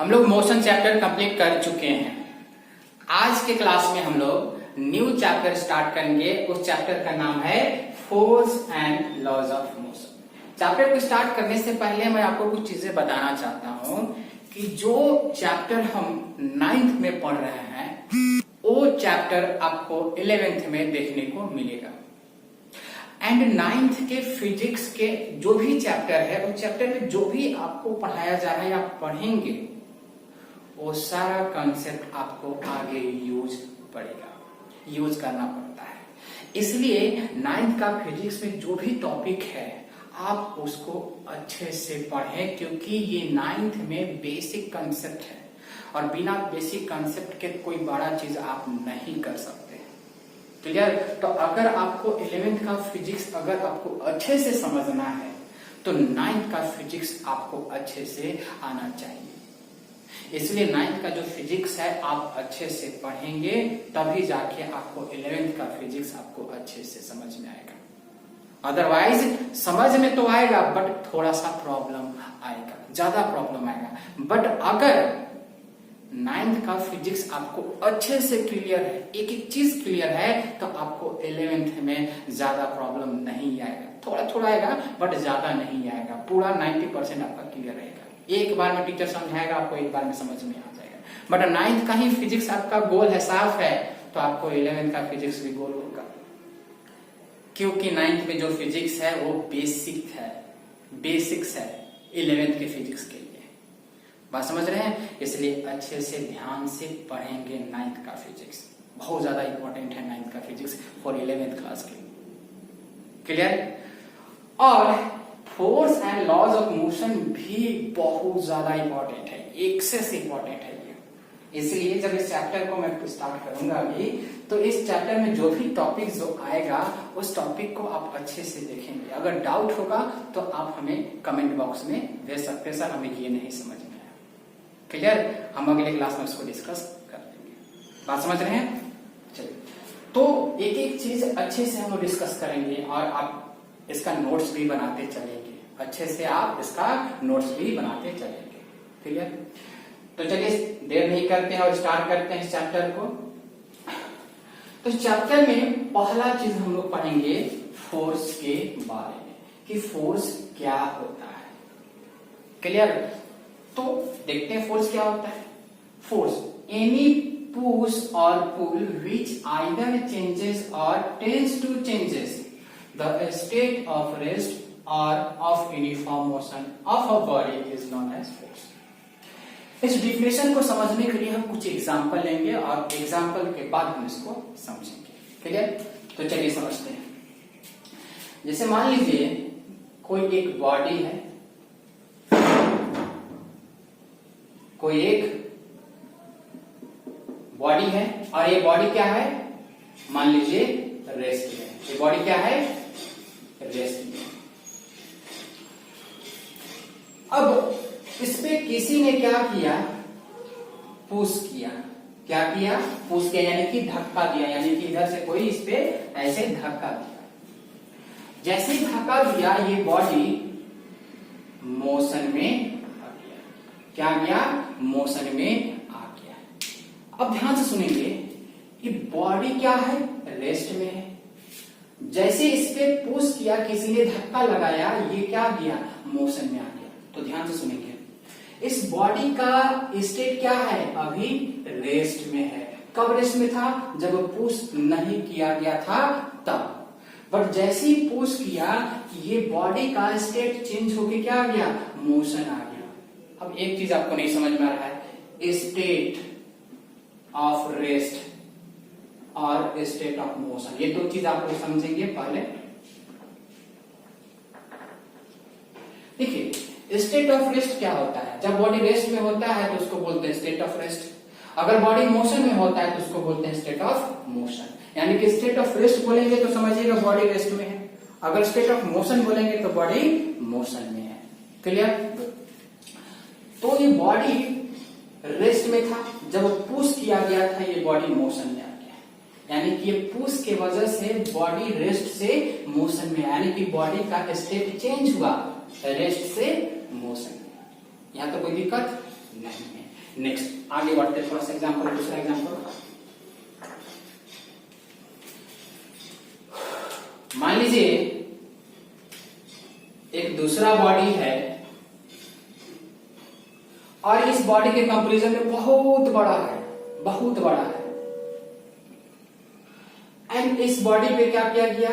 हम लोग motion chapter complete कर चुके हैं। आज के क्लास में हम लोग न्यू चैप्टर स्टार्ट करेंगे। उस चैप्टर का नाम है force and laws of motion. Chapter को स्टार्ट करने से पहले मैं आपको कुछ चीजें बताना चाहता हूं कि जो चैप्टर हम 9th में पढ़ रहे हैं वो चैप्टर आपको 11th में देखने को मिलेगा। एंड 9th के फिजिक्स के जो भी चैप्टर है उस चैप्टर में जो भी आपको पढ़ाया जा रहा है या पढ़ेंगे वो सारा कंसेप्ट आपको आगे यूज करना पड़ता है। इसलिए 9th का फिजिक्स में जो भी टॉपिक है आप उसको अच्छे से पढ़ें, क्योंकि ये 9th में बेसिक कंसेप्ट है और बिना बेसिक कंसेप्ट के कोई बड़ा चीज आप नहीं कर सकते। क्लियर? तो अगर आपको 11th का फिजिक्स अगर आपको अच्छे से समझना है तो 9th का फिजिक्स आपको अच्छे से आना चाहिए। इसलिए 9th का जो फिजिक्स है आप अच्छे से पढ़ेंगे तभी जाके आपको 11th का फिजिक्स आपको अच्छे से समझ में आएगा। अदरवाइज समझ में तो आएगा बट थोड़ा सा प्रॉब्लम आएगा, ज्यादा प्रॉब्लम आएगा। बट अगर 9th का फिजिक्स आपको अच्छे से क्लियर है, एक एक चीज क्लियर है, तो आपको 11th में ज्यादा प्रॉब्लम नहीं आएगा। थोड़ा थोड़ा आएगा बट ज्यादा नहीं आएगा। पूरा 90% आपका क्लियर रहेगा। एक बार में टीचर समझाएगा, आपको एक बार में समझ में आ जाएगा। बट 9th का ही फिजिक्स आपका गोल है, साफ है, तो आपको 11th का फिजिक्स भी गोल होगा, क्योंकि 9th में जो फिजिक्स है वो बेसिक्स है 11th के फिजिक्स के लिए। बात समझ रहे हैं? इसलिए अच्छे से ध्यान से पढ़ेंगे 9th का फिजिक्स। बहुत ज्यादा इंपॉर्टेंट है 9th का फिजिक्स फॉर 11th क्लास के। क्लियर? और force and laws of motion भी बहुत ज्यादा इंपॉर्टेंट है, एक्सेस इंपॉर्टेंट है ये। इसलिए जब इस चैप्टर को मैं स्टार्ट करूंगा अभी, तो इस चैप्टर में जो भी टॉपिक जो आएगा उस टॉपिक को आप अच्छे से देखेंगे। अगर डाउट होगा तो आप हमें कमेंट बॉक्स में भेज सकते हैं, सर हमें ये नहीं समझ में आया। क्लियर? हम अगले क्लास में उसको डिस्कस कर लेंगे। बात समझ रहे हैं? चलिए, तो एक एक चीज अच्छे से हम लोग डिस्कस करेंगे और आप इसका नोट्स भी बनाते चलेंगे। अच्छे से आप इसका नोट्स भी बनाते चलेंगे। क्लियर? तो चलिए देर नहीं करते हैं और स्टार्ट करते हैं इस चैप्टर को। तो चैप्टर में पहला चीज हम लोग पढ़ेंगे फोर्स के बारे में, कि फोर्स क्या होता है। क्लियर? तो देखते हैं फोर्स क्या होता है। Force any push or pull which either changes or tends to changes the state of rest or of uniform motion of a body is known as force। इस डिफिनेशन को समझने के लिए हम कुछ एग्जांपल लेंगे और एग्जांपल के बाद हम इसको समझेंगे। क्लियर? तो चलिए समझते हैं। जैसे मान लीजिए कोई एक बॉडी है, कोई एक बॉडी है और ये बॉडी क्या है? मान लीजिए रेस्ट में। ये बॉडी क्या है? रेस्ट में। अब इस पे किसी ने क्या किया? पुश किया। क्या किया? पुश किया यानी कि धक्का दिया, यानी कि इधर से कोई इस पे ऐसे धक्का दिया। जैसे ही धक्का दिया ये बॉडी मोशन में आ गया। क्या गया? मोशन में आ गया। अब ध्यान से सुनेंगे, ये बॉडी क्या है? रेस्ट में है। जैसे इस पे पुश किया, किसी ने धक्का लगाया, ये क्या गया? मोशन में आ गया। तो ध्यान से सुनेंगे, इस बॉडी का स्टेट क्या है? अभी रेस्ट में है। कब रेस्ट में था? जब पुश नहीं किया गया था तब। बट जैसे ही पुश किया ये बॉडी का स्टेट चेंज होके क्या आ गया? मोशन आ गया। अब एक चीज आपको नहीं समझ में आ रहा है, स्टेट ऑफ रेस्ट और स्टेट ऑफ मोशन, ये दो चीज आप लोग समझेंगे पहले। देखिए, स्टेट ऑफ रेस्ट क्या होता है? जब बॉडी रेस्ट में होता है तो उसको बोलते हैं स्टेट ऑफ रेस्ट। अगर बॉडी मोशन में होता है तो उसको बोलते हैं स्टेट ऑफ मोशन। यानी कि स्टेट ऑफ रेस्ट बोलेंगे तो समझिएगा बॉडी रेस्ट में है, अगर स्टेट ऑफ मोशन बोलेंगे तो बॉडी मोशन में है। क्लियर? तो ये बॉडी रेस्ट में था, जब पुश किया गया था ये बॉडी मोशन में आ गया। यानी कि ये पुश के वजह से बॉडी रेस्ट से मोशन में, यानी कि बॉडी का स्टेट चेंज हुआ रेस्ट से मोशन में। यहां तो कोई दिक्कत नहीं है। नेक्स्ट आगे बढ़ते हैं, थोड़ा सा एग्जांपल, दूसरा एग्जांपल। मान लीजिए एक दूसरा बॉडी है और इस बॉडी के कंपैरिजन में बहुत बड़ा है, बहुत बड़ा है, एंड इस बॉडी पे क्या किया गया,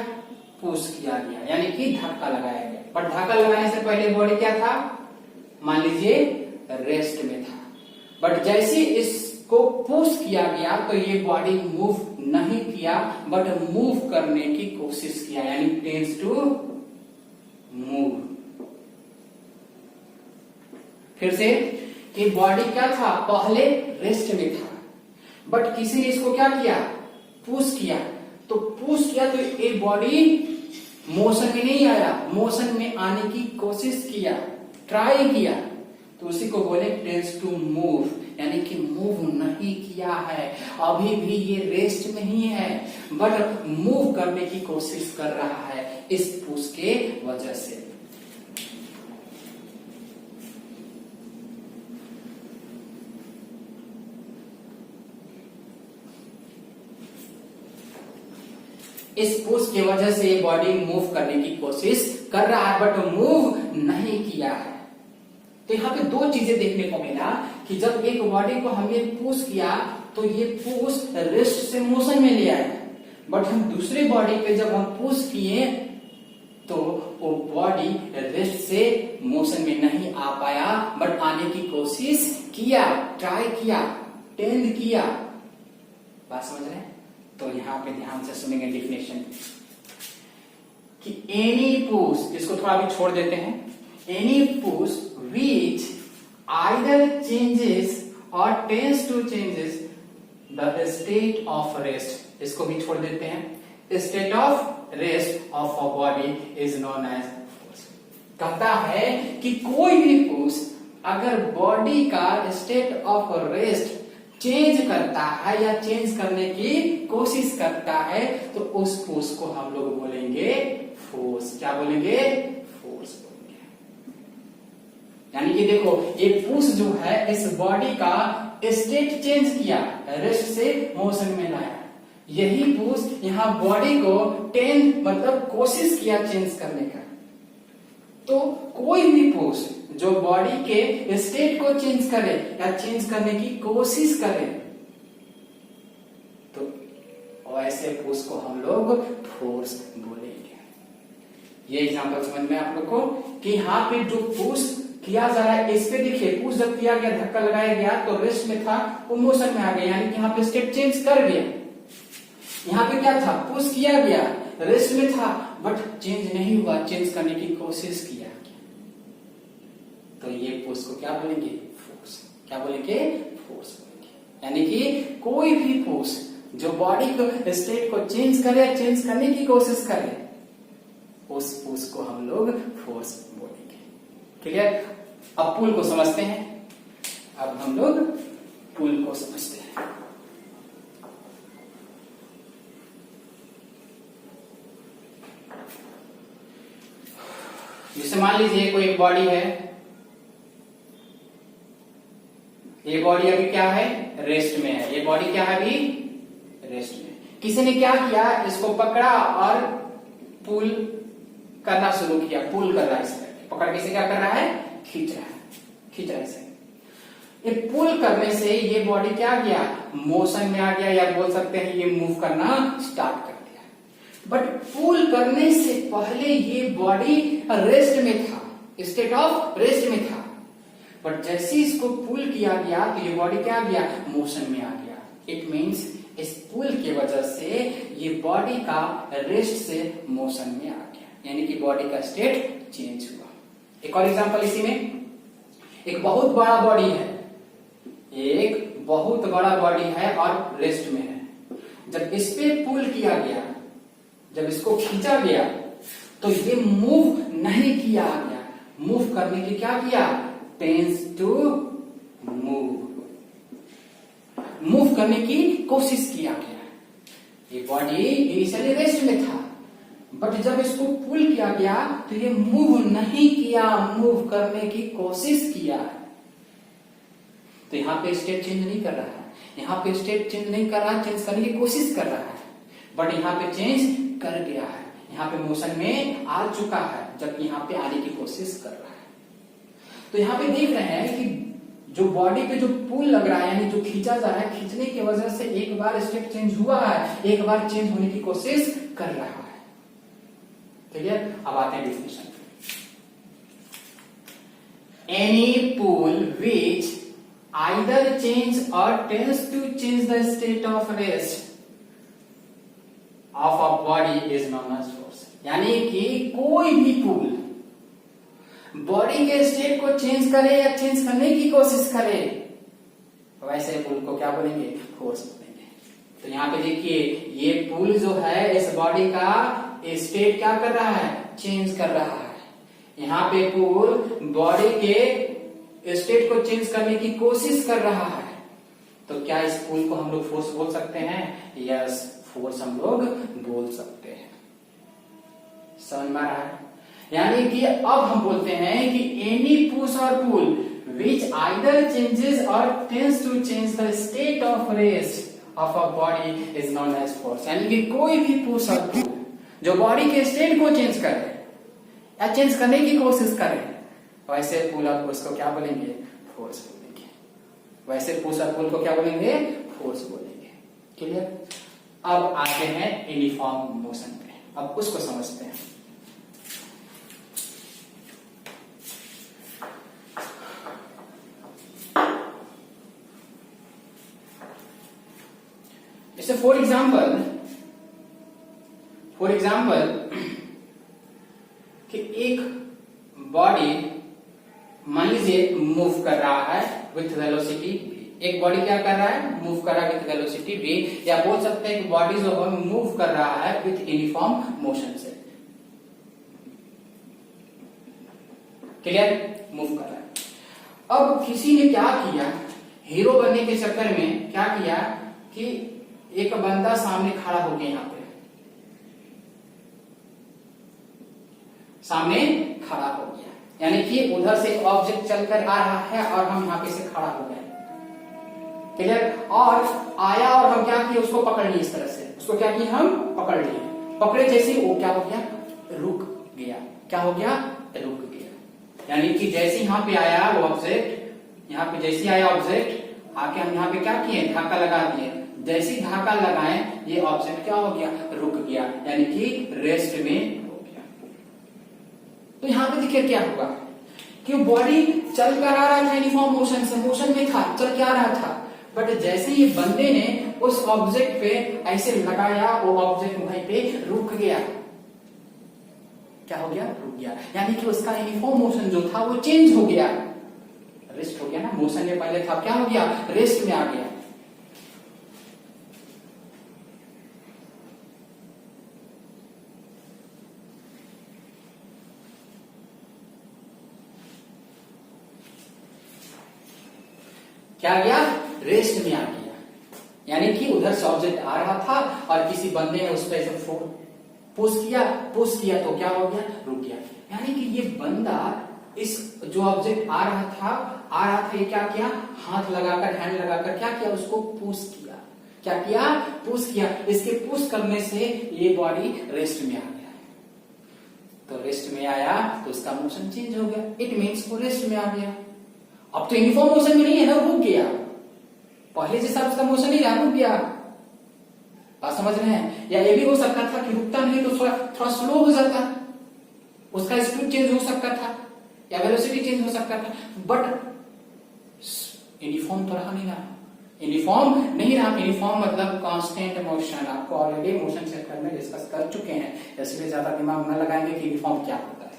पुश किया गया, यानी कि धक्का लगाया गया। पर धक्का लगाने से पहले बॉडी क्या था, मान लीजिए रेस्ट में था, बट जैसे इसको पुश किया गया तो ये बॉडी मूव नहीं किया बट मूव करने की कोशिश किया, यानी टेंड्स टू मूव। फिर से, ये बॉडी क्या था, पहले रेस्ट में था, बट किसी ने इसको क्या किया, पुश किया, तो पुश किया तो ये बॉडी मोशन में नहीं आया, मोशन में आने की कोशिश किया, ट्राई किया, तो उसी को बोले टेंड्स टू मूव, यानी कि मूव नहीं किया है, अभी भी ये रेस्ट में ही है बट मूव करने की कोशिश कर रहा है इस पुश के वजह से। इस पुश की वजह से ये बॉडी मूव करने की कोशिश कर रहा है बट मूव नहीं किया है। तो यहाँ पे दो चीजें देखने को मिला कि जब एक बॉडी को हमने पुश किया तो ये पुश रेस्ट से मोशन में ले आया, बट हम दूसरे बॉडी पे जब हम पुश किए तो वो बॉडी रेस्ट से मोशन में नहीं आ पाया बट आने की कोशिश किया, ट्राई किया, टेंड किया। बात समझ रहे हैं? तो यहाँ पे ध्यान से सुनेंगे डिफिनेशन कि एनी पुश, इसको थोड़ा भी छोड़ देते हैं, any push which either changes or tends to changes the state of rest, इसको भी छोड़ देते हैं, state of rest of a body is known as force। कहता है कि कोई भी पुश अगर बॉडी का स्टेट ऑफ रेस्ट चेंज करता है या चेंज करने की कोशिश करता है तो उस पुश को हम लोग बोलेंगे फोर्स। क्या बोलेंगे? फोर्स बोलेंगे। यानी कि देखो ये पुश जो है इस बॉडी का स्टेट चेंज किया, रेस्ट से मोशन में लाया, यही पुश यहाँ बॉडी को मतलब कोशिश किया चेंज करने का। तो कोई भी पुश जो बॉडी के स्टेट को चेंज करे या चेंज करने की कोशिश करे तो ऐसे पुश को हम लोग फोर्स बोलेंगे। ये एग्जांपल समझ में आप लोग को कि यहाँ पे जो पुश किया जा रहा है, इस पे देखिए पुश जब किया गया, धक्का लगाया गया तो रेस्ट में था, वो मोशन में आ गया, यानी कि यहाँ पे स्टेट चेंज कर गया। यहाँ पे क्या था, पुश किया गया, रेस्ट में था बट चेंज नहीं हुआ, चेंज करने की कोशिश किया, तो ये पुश को क्या बोलेंगे? फोर्स। क्या बोलेंगे? फोर्स बोलेंगे। यानी कि कोई भी पुश जो बॉडी को स्टेट को चेंज करे, चेंज करने की कोशिश करे, उस पुश को हम लोग फोर्स बोलेंगे। क्लियर? अब पुल को समझते हैं। अब हम लोग पुल को समझते हैं। जैसे मान लीजिए कोई एक बॉडी है, ये बॉडी अभी क्या है? रेस्ट में है। ये बॉडी क्या है? अभी रेस्ट में। किसी ने क्या किया, इसको पकड़ा और पुल करना शुरू किया, पुल कर रहा है इसे, पकड़ के इसे क्या कर रहा है? खींच रहा है, खींच रहा है इसे। ये पुल करने से ये बॉडी क्या किया? मोशन में आ गया, या बोल सकते हैं ये मूव करना स्टार्ट कर दिया। बट पुल करने से पहले ये बॉडी रेस्ट में था, स्टेट ऑफ रेस्ट में था, बट जैसे इसको पुल किया गया तो ये बॉडी क्या गया? मोशन में आ गया। इट मीन्स इस पुल की वजह से ये बॉडी का रेस्ट से मोशन में आ गया, यानी कि बॉडी का स्टेट चेंज हुआ। एक और एग्जांपल इसी में, एक बहुत बड़ा बॉडी है, एक बहुत बड़ा बॉडी है और रेस्ट में है। जब इस पे पुल किया गया, जब इसको खींचा गया तो ये मूव नहीं किया गया, मूव करने की क्या किया? टेंस टू मूव, मूव करने की कोशिश किया गया। ये बॉडी इनिशियली रेस्ट में था, बट जब इसको पुल किया गया तो ये मूव नहीं किया, मूव करने की कोशिश किया। तो यहाँ पे स्टेट चेंज नहीं कर रहा है, यहाँ पे स्टेट चेंज नहीं कर रहा है, चेंज करने की कोशिश कर रहा है, बट यहाँ पे चेंज कर गया है, यहाँ पे मोशन में आ चुका है, जबकि यहाँ पे आने की कोशिश कर रहा है। तो यहाँ पे देख रहे हैं कि जो बॉडी पे जो पुल लग रहा है, यानी जो खींचा जा रहा है, खींचने की वजह से एक बार स्टेट चेंज हुआ है, एक बार चेंज होने की कोशिश कर रहा है। क्लियर? अब आते हैं definition. Any pull which either change or tends to change the state of rest of a body is known as force। यानी कि कोई भी पुल बॉडी के स्टेट को चेंज करे या चेंज करने की कोशिश करे, वैसे पुल को क्या बोलेंगे? फोर्स बोलेंगे। तो यहाँ पे देखिए, ये पुल जो है इस बॉडी का स्टेट क्या कर रहा है? चेंज कर रहा है। यहाँ पे पुल बॉडी के स्टेट को चेंज करने की कोशिश कर रहा है, तो क्या इस पुल को हम लोग फोर्स बोल सकते हैं? यस, फोर्स हम लोग बोल सकते हैं। समझ में आ रहा है? यानी कि अब हम बोलते हैं कि any push or pull which either changes or tends to change the state of rest of a body is known as force. यानी कि कोई भी पुश और पुल जो बॉडी के स्टेट को चेंज करे या चेंज करने की कोशिश करे, वैसे पुल और पुश को क्या बोलेंगे? फोर्स बोलेंगे। वैसे पुश और पुल को क्या बोलेंगे? फोर्स बोलेंगे। क्लियर? अब आते हैं यूनिफॉर्म मोशन पे, अब उसको समझते हैं। जैसे फॉर एग्जाम्पल कि एक बॉडी मान लीजिए मूव कर रहा है विथ वेलोसिटी v। एक बॉडी क्या कर रहा है? मूव कर रहा है विथ वेलोसिटी v, या बोल सकते हैं कि बॉडी जो है मूव कर रहा है विथ यूनिफॉर्म मोशन से। क्लियर? मूव कर रहा है। अब किसी ने क्या किया, हीरो बनने के चक्कर में क्या किया कि एक बंदा सामने खड़ा हो गया, यहाँ पे सामने खड़ा हो गया, यानी कि उधर से एक ऑब्जेक्ट चलकर आ रहा है और हम यहाँ पे से खड़ा हो गए। क्लियर? और आया और हम क्या किए? उसको पकड़ लिए, इस तरह से उसको क्या किए? हम पकड़ लिए। पकड़े जैसे वो क्या हो गया? रुक गया। क्या हो गया? रुक गया। यानी कि जैसे यहाँ पे आया वो ऑब्जेक्ट, यहाँ पे जैसे आया ऑब्जेक्ट, आके हम यहाँ पे क्या किए? धक्का लगा दिए। जैसे ही धक्का लगाए ये ऑब्जेक्ट क्या हो गया? रुक गया, यानी कि रेस्ट में। तो यहाँ पे देखिए क्या होगा कि बॉडी चल कर आ रहा था यूनिफॉर्म मोशन से, मोशन में था, चल के आ रहा था, बट जैसे ये बंदे ने उस ऑब्जेक्ट पे ऐसे लगाया, वो ऑब्जेक्ट वहीं पे रुक गया। क्या हो गया? रुक गया, यानी कि उसका यूनिफॉर्म मोशन जो था वो चेंज हो गया, रेस्ट हो गया ना। मोशन में पहले था, क्या हो गया? रेस्ट में आ गया। क्या गया? रेस्ट में आ गया, यानी कि उधर से ऑब्जेक्ट आ रहा था और किसी बंदे ने उस पर ऐसे पुश किया तो क्या हो गया? रुक गया। यानी कि ये बंदा इस जो ऑब्जेक्ट आ रहा था ये क्या किया? हाथ लगाकर, हैंड लगाकर क्या किया? उसको पुश किया। क्या किया? पुश किया। इसके पुश करने से ये बॉडी रेस्ट में आ गया। तो रेस्ट में आया तो उसका मोशन चेंज हो गया, इट मीन्स वो रेस्ट में आ गया। अब तो यूनिफॉर्म मोशन में नहीं है ना, रुक गया। पहले जैसा उसका मोशन ही रहा, रुक गया। बात समझ रहे हैं? या ये भी हो सकता था कि रुकता नहीं तो थोड़ा स्लो हो जाता, उसका स्पीड चेंज हो सकता था या वेलोसिटी चेंज हो सकता था, बट यूनिफॉर्म तो रहा नहीं रहा। यूनिफॉर्म नहीं रहा। यूनिफॉर्म मतलब कांस्टेंट मोशन। आपको ऑलरेडी मोशन चैप्टर में डिस्कस कर चुके हैं, इसलिए ज्यादा दिमाग न लगाएंगे कि यूनिफॉर्म क्या होता है।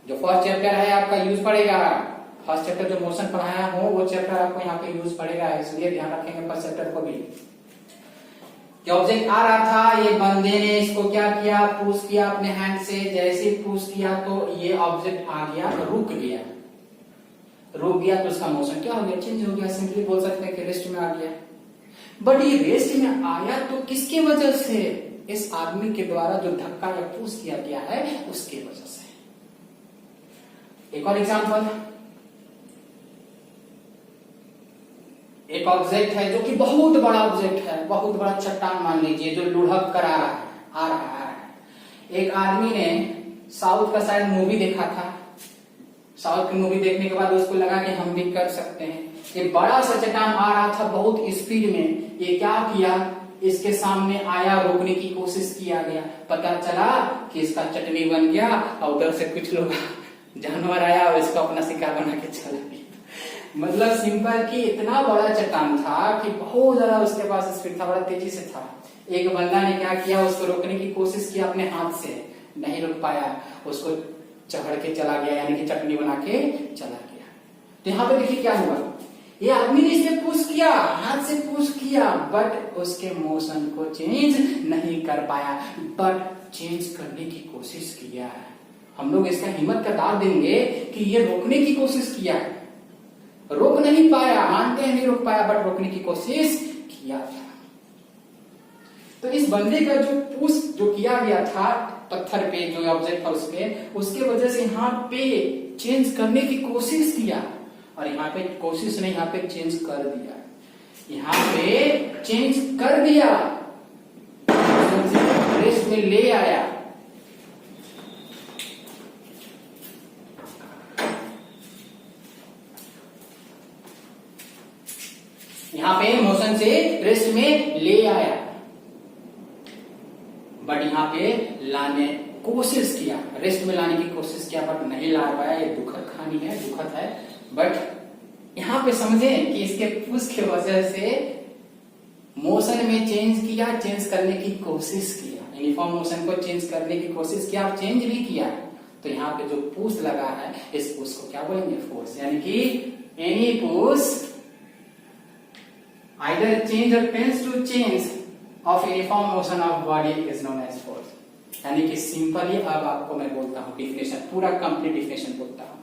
जो फर्स्ट चैप्टर है आपका यूज पड़ेगा, फर्स्ट चैप्टर जो मोशन पढ़ाया हो वो चैप्टर आपको यहाँ पे यूज पड़ेगा, इसलिए ध्यान रखेंगे फर्स्ट चैप्टर को भी। ऑब्जेक्ट आ रहा था, ये बंदे ने इसको क्या किया? पुश किया अपने हैंड से। जैसे पुश किया तो ये ऑब्जेक्ट आ गया, रुक गया। रुक गया तो उसका मोशन क्या हो गया? चेंज हो गया। सिंपली बोल सकते हैं कि रेस्ट में आ गया। बट ये रेस्ट में आया तो किसके वजह से? इस आदमी के द्वारा जो धक्का या पुश किया गया है उसके वजह से। एक और एग्जाम्पल, एक ऑब्जेक्ट है जो कि बहुत बड़ा ऑब्जेक्ट है, बहुत बड़ा चट्टान मान लीजिए, जो लुढ़क कर आ रहा है। एक आदमी ने साउथ का शायद मूवी देखा था, साउथ की मूवी देखने के बाद उसको लगा कि हम भी कर सकते हैं। एक बड़ा सा चट्टान आ रहा था बहुत स्पीड में, ये क्या किया, इसके सामने आया, रोकने की कोशिश किया गया, पता चला कि इसका चटनी बन गया और उधर से कुछ लोग जानवर आया और इसको अपना शिकार बना के चला गया। मतलब सिंपल कि इतना बड़ा चट्टान था कि बहुत ज्यादा उसके पास स्पीड था, बड़ा तेजी से था। एक बंदा ने क्या किया, उसको रोकने की कोशिश की अपने हाथ से, नहीं रोक पाया, उसको चढ़ के चला गया, यानी कि चटनी बना के चला गया। तो यहाँ पे देखिए क्या हुआ, ये आदमी ने इसे पुश किया, हाथ से पुश किया, बट उसके मोशन को चेंज नहीं कर पाया, बट चेंज करने की कोशिश किया। हम लोग इसका हिम्मत का दाद देंगे कि ये रोकने की कोशिश किया, रोक नहीं पाया, मानते हैं नहीं रोक पाया, बट रोकने की कोशिश किया था। तो इस बंदे का जो पुश जो किया गया था पत्थर पे, जो ऑब्जेक्ट था उस पे, उसके वजह से यहाँ पे चेंज करने की कोशिश किया, और यहाँ पे कोशिश नहीं, यहाँ पे चेंज कर दिया, यहाँ पे चेंज कर दिया, रेस्ट में ले आया। यहाँ पे मोशन से रेस्ट में ले आया, बट यहाँ पे लाने कोशिश किया, रेस्ट में लाने की कोशिश किया, बट नहीं ला पाया। ये दुखद कहानी है, दुखद है, बट यहाँ पे समझे कि इसके पुश की वजह से मोशन में चेंज किया, चेंज करने की कोशिश किया, यूनिफॉर्म मोशन को चेंज करने की कोशिश किया और चेंज भी किया। तो यहाँ पे जो पुश लगा है, इस पुश को क्या बोलेंगे, फोर्स, यानी कि any push either change or tends to change of uniform motion of body is known as force। यानी कि सिंपली अब आपको मैं बोलता हूं डिफिनेशन, पूरा कंप्लीट डिफिनेशन बोलता हूं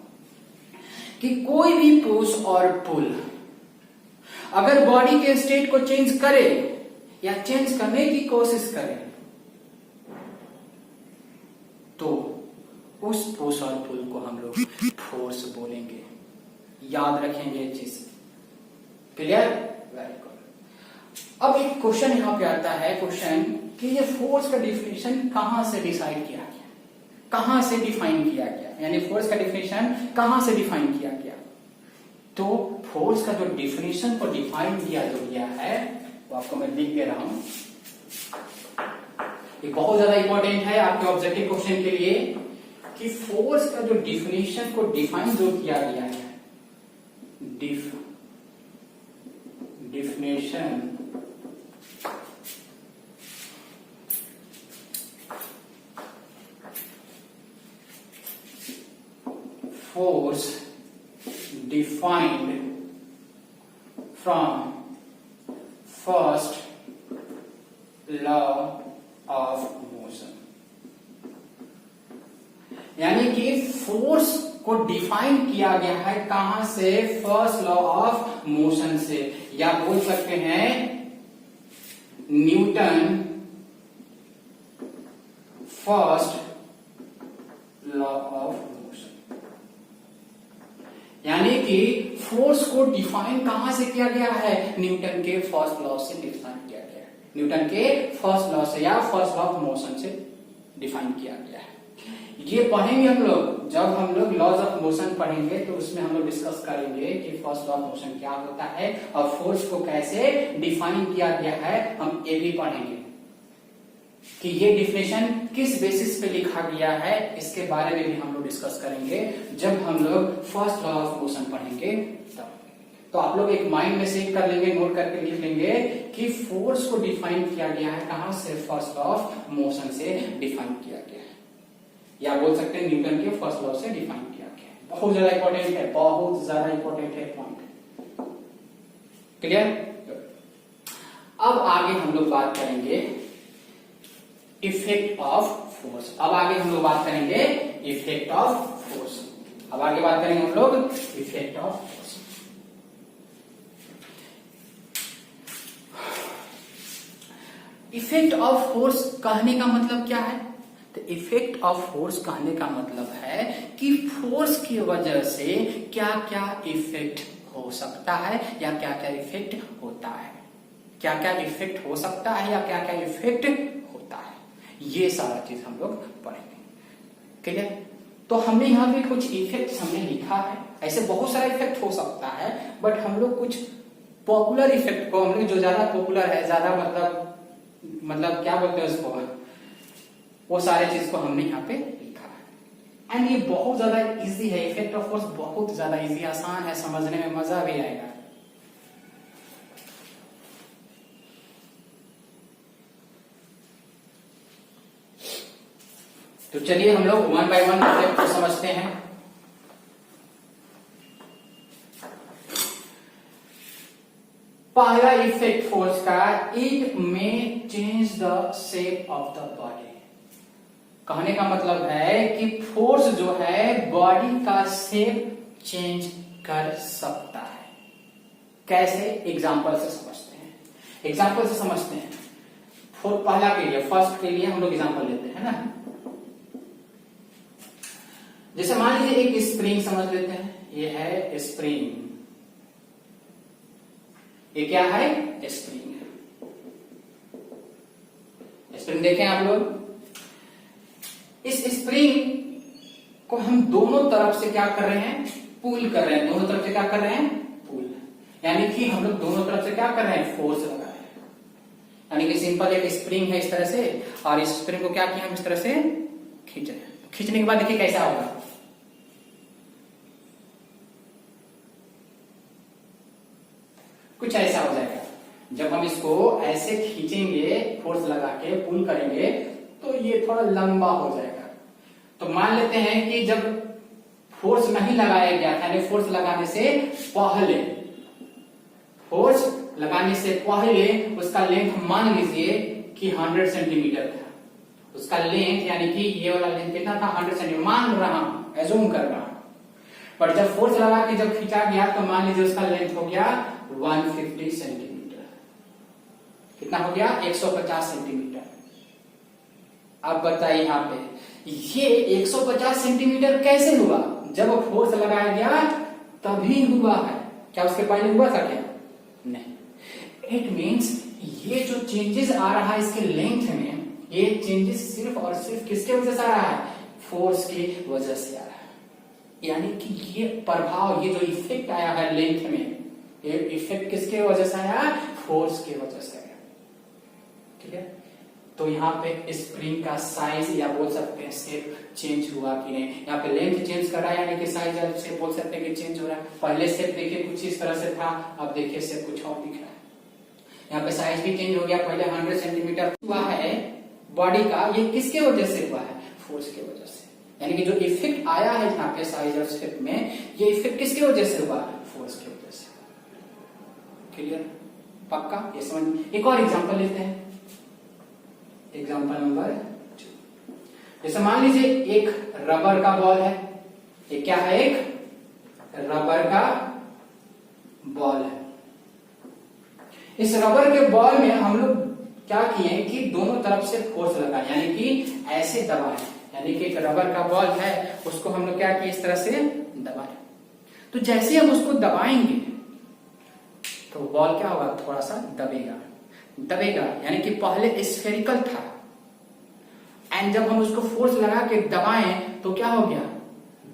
कि कोई भी पुश और पुल अगर बॉडी के स्टेट को चेंज करे या चेंज करने की कोशिश करे तो उस पुश और पुल को हम लोग फोर्स बोलेंगे। याद रखेंगे ये चीज, क्लियर, वेरी गुड। अब एक क्वेश्चन यहाँ पे आता है, क्वेश्चन कि ये फोर्स का डिफिनेशन कहां से डिसाइड किया गया, कहां से डिफाइन किया गया, यानी फोर्स का डिफिनेशन कहां से डिफाइन किया गया। तो फोर्स का जो डिफिनेशन को डिफाइन किया जो गया है वो आपको मैं लिख दे रहा हूं, ये बहुत ज्यादा इंपॉर्टेंट है आपके ऑब्जेक्टिव क्वेश्चन के लिए कि फोर्स का जो डिफिनेशन को डिफाइन जो किया गया है, definition force defined from first law of motion। यानी कि फोर्स को डिफाइन किया गया है कहां से, फर्स्ट लॉ ऑफ मोशन से, या बोल सकते हैं Newton first law of motion. यानी कि फोर्स को डिफाइन कहां से किया गया है, न्यूटन के फर्स्ट लॉ से डिफाइन किया गया है, न्यूटन के फर्स्ट लॉ से या फर्स्ट लॉ ऑफ मोशन से डिफाइन किया गया है। ये पढ़ेंगे हम लोग, जब हम लोग लॉज ऑफ मोशन पढ़ेंगे तो उसमें हम लोग डिस्कस करेंगे कि फर्स्ट लॉ ऑफ मोशन क्या होता है और फोर्स को कैसे डिफाइन किया गया है। हम ये भी पढ़ेंगे कि ये डिफिनेशन किस बेसिस पे लिखा गया है, इसके बारे में भी हम लोग डिस्कस करेंगे जब हम लोग फर्स्ट लॉ ऑफ मोशन पढ़ेंगे तब। तो आप लोग एक माइंड में सेव कर लेंगे, नोट करके लिख लेंगे कि फोर्स को डिफाइन किया गया है कहां से, फर्स्ट लॉ ऑफ मोशन से डिफाइन किया गया है, या बोल सकते हैं न्यूटन के फर्स्ट लॉ से डिफाइन किया गया है। बहुत ज्यादा इंपॉर्टेंट है, बहुत ज्यादा इंपॉर्टेंट है पॉइंट, क्लियर। अब आगे हम लोग बात करेंगे इफेक्ट ऑफ फोर्स। अब आगे हम लोग बात करेंगे इफेक्ट ऑफ फोर्स। अब आगे बात करेंगे हम लोग effect of force. Effect of force कहने का मतलब क्या है, तो इफेक्ट ऑफ फोर्स कहने का मतलब है कि फोर्स की वजह से क्या क्या इफेक्ट हो सकता है या क्या क्या इफेक्ट होता है, क्या क्या इफेक्ट हो सकता है या क्या क्या इफेक्ट होता है, ये सारा चीज हम लोग पढ़ेंगे। क्लियर? तो हमने यहाँ पे कुछ इफेक्ट हमने लिखा है, ऐसे बहुत सारा इफेक्ट हो सकता है, बट हम लोग कुछ पॉपुलर इफेक्ट को, हम लोग जो ज्यादा पॉपुलर है, ज्यादा मतलब क्या बोलते हैं उसको, वो सारे चीज को हमने यहाँ पे लिखा है। एंड ये बहुत ज्यादा इजी है, इफेक्ट ऑफ कोर्स बहुत ज्यादा इजी, आसान है, समझने में मजा भी आएगा। तो चलिए हम लोग वन बाय वन इफेक्ट को समझते हैं। पहला इफेक्ट फोर्स का, इट में change the shape of the body. कहने का मतलब है कि फोर्स जो है बॉडी का शेप चेंज कर सकता है। कैसे? एग्जांपल से समझते हैं, एग्जांपल से समझते हैं। पहला के लिए, फर्स्ट के लिए हम लोग एग्जांपल लेते हैं ना। जैसे मान लीजिए एक स्प्रिंग समझ लेते हैं, ये है स्प्रिंग, ये क्या है? स्प्रिंग है। स्प्रिंग देखें आप लोग, इस स्प्रिंग को हम दोनों तरफ से क्या कर रहे हैं? पुल कर रहे हैं। दोनों तरफ से क्या कर रहे हैं? पुल। यानी कि हम लोग दोनों तरफ से क्या कर रहे हैं? फोर्स लगा रहे हैं। यानी कि सिंपल एक स्प्रिंग है इस तरह से, और इस स्प्रिंग को क्या किया हम इस तरह से खींच रहे हैं। खींचने के बाद देखिए कैसा होगा, कुछ ऐसा हो जाएगा। जब हम इसको ऐसे खींचेंगे, फोर्स लगा के पुल करेंगे, तो ये थोड़ा लंबा हो जाएगा। तो मान लेते हैं कि जब फोर्स नहीं लगाया गया था, यानी फोर्स लगाने से पहले, फोर्स लगाने से पहले उसका लेंथ मान लीजिए कि 100 सेंटीमीटर था। उसका लेंथ यानी कि ये वाला लेंथ कितना था? 100 सेंटीमीटर मान रहा हूं, एज्यूम कर रहा हूं। पर जब फोर्स लगा के जब खींचा गया तो मान लीजिए उसका लेंथ हो गया 150 सेंटीमीटर। कितना हो गया? 150 सेंटीमीटर। अब बताइए यहां पे ये 150 सेंटीमीटर कैसे हुआ? जब फोर्स लगाया गया तभी हुआ है। क्या उसके पहले हुआ था क्या? नहीं। इट मीन्स ये जो चेंजेस आ रहा है इसके लेंथ में, ये चेंजेस सिर्फ और सिर्फ किसके वजह से आ रहा है? फोर्स की वजह से आ रहा है। यानी कि ये प्रभाव, ये जो इफेक्ट आया है लेंथ में, ये इफेक्ट किसके वजह से आया? फोर्स की वजह से आया। ठीक है? तो यहाँ पे स्प्रिंग का साइज या बोल सकते हैं शेप चेंज हुआ कि नहीं। यहाँ पे लेंथ चेंज कर रहा है, यानी कि साइज से बोल सकते हैं कि चेंज हो रहा है। पहले शेप देखिए कुछ इस तरह से था, अब देखिए शेप कुछ और दिख रहा है। यहाँ पे साइज भी चेंज हो गया। पहले 100 सेंटीमीटर हुआ है बॉडी का, ये किसके वजह से हुआ है? फोर्स की वजह से। यानी कि जो इफेक्ट आया है यहाँ पे साइज और शेप में, ये इफेक्ट किसकी वजह से हुआ? फोर्स की वजह से। क्लियर? पक्का? ये समझ। एक और एग्जांपल लेते हैं, एग्जांपल नंबर 2। जैसे मान लीजिए एक रबर का बॉल है। ये क्या है? एक रबर का बॉल है। इस रबर के बॉल में हम लोग क्या किए कि दोनों तरफ से फोर्स लगा, यानी कि ऐसे दबाए। यानी कि एक रबर का बॉल है, उसको हम लोग क्या किए? इस तरह से दबाए। तो जैसे हम उसको दबाएंगे तो बॉल क्या होगा? थोड़ा सा दबेगा। यानी कि पहले स्फेरिकल था, एंड जब हम उसको फोर्स लगा के दबाएं तो क्या हो गया?